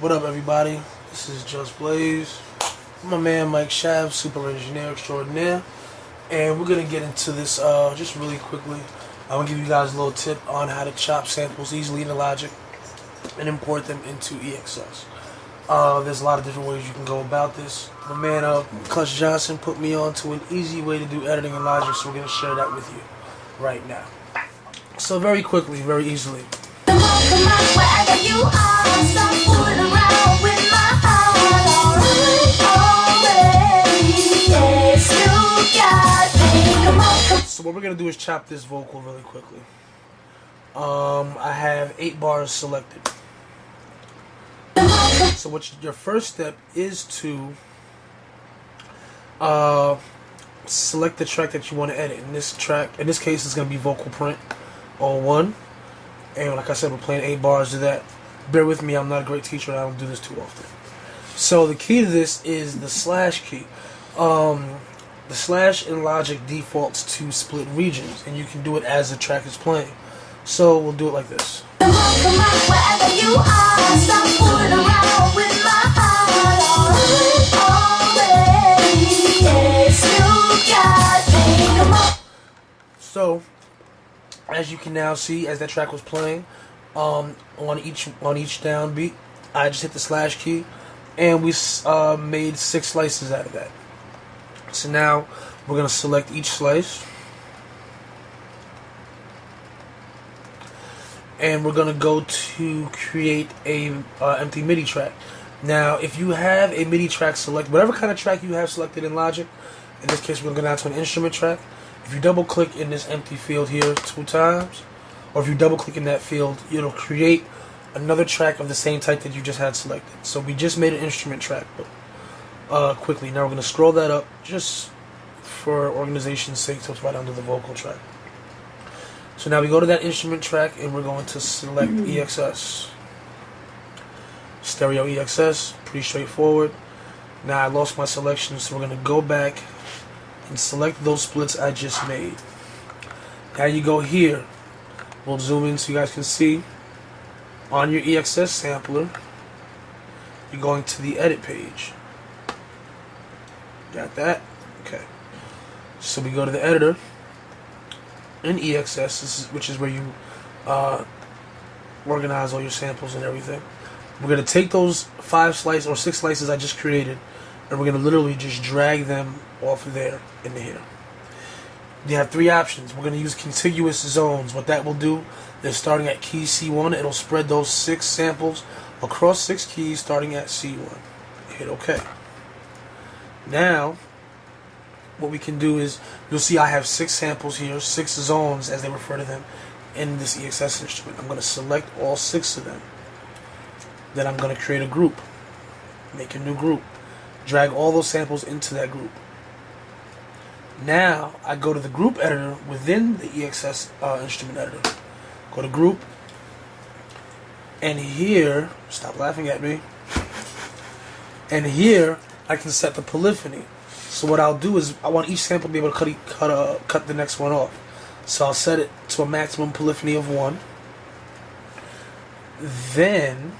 What up, everybody? This is Just Blaze. My man Mike Chav, super engineer extraordinaire, and we're gonna get into this just really quickly. I'm gonna give you guys a little tip on how to chop samples easily into Logic and import them into EXS. There's a lot of different ways you can go about this. My man Clutch Johnson put me on to an easy way to do editing in Logic, so we're gonna share that with you right now. So very quickly, very easily. So what we're gonna do is chop this vocal really quickly. I have 8 bars selected. So your first step is to select the track that you want to edit. In this case, it's gonna be vocal print on 1. And like I said, we're playing 8 bars to that. Bear with me, I'm not a great teacher and I don't do this too often. So the key to this is the slash key. The slash in Logic defaults to split regions, and you can do it as the track is playing. So we'll do it like this. So, as you can now see, as that track was playing, on each downbeat, I just hit the slash key, and we made 6 slices out of that. So now we're going to select each slice, and we're going to go to create a empty MIDI track. Now, if you have a MIDI track select, whatever kind of track you have selected in Logic, in this case we're going to go down to an instrument track. If you double click in this empty field here 2 times, or if you double click in that field, it'll create another track of the same type that you just had selected. So we just made an instrument track. Quickly, now we're going to scroll that up just for organization's sake, so it's right under the vocal track. So now we go to that instrument track and we're going to select EXS. Stereo EXS, pretty straightforward. Now I lost my selection, so we're going to go back and select those splits I just made. Now you go here, we'll zoom in so you guys can see. On your EXS sampler, you're going to the edit page. Got that? Okay. So we go to the editor in EXS, which is where you organize all your samples and everything. We're going to take those 5 slices or 6 slices I just created, and we're going to literally just drag them off of there into here. You have 3 options. We're going to use contiguous zones. What that will do is, starting at key C1, it'll spread those 6 samples across 6 keys starting at C1. Hit OK. Now, what we can do is, you'll see I have 6 samples here, 6 zones as they refer to them in this EXS instrument. I'm going to select all 6 of them. Then I'm going to create a group. Make a new group. Drag all those samples into that group. Now, I go to the group editor within the EXS instrument editor. Go to group. And here, stop laughing at me. And here, I can set the polyphony. So what I'll do is, I want each sample to be able to cut the next one off. So I'll set it to a maximum polyphony of 1. Then,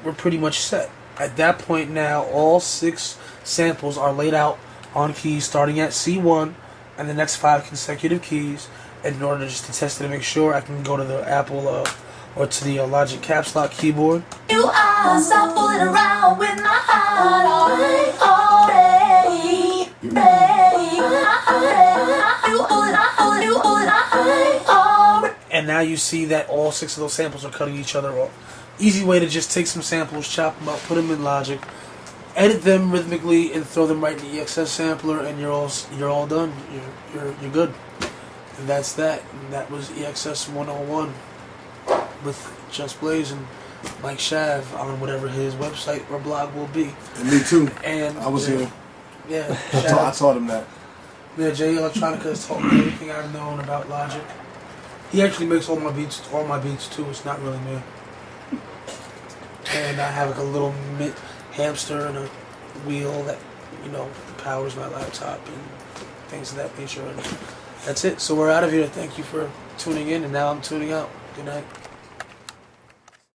we're pretty much set. At that point now, all 6 samples are laid out on keys starting at C1 and the next 5 consecutive keys. And in order just to test it and make sure, I can go to the Apple or to the Logic Caps Lock keyboard. You are stop fooling around with my heart already. And now you see that all 6 of those samples are cutting each other off. Easy way to just take some samples, chop them up, put them in Logic, edit them rhythmically, and throw them right in the EXS sampler, and you're all done. You're good. And that's that. And that was EXS 101 with Just Blaze and Mike Chav on whatever his website or blog will be. And me too. And I was here. Yeah. I taught him that. Yeah, Jayelectronica has taught me everything I've known about Logic. He actually makes all my beats too. It's not really me. And I have like a little hamster and a wheel that, powers my laptop and things of that nature. And that's it. So we're out of here. Thank you for tuning in, and now I'm tuning out. Good night.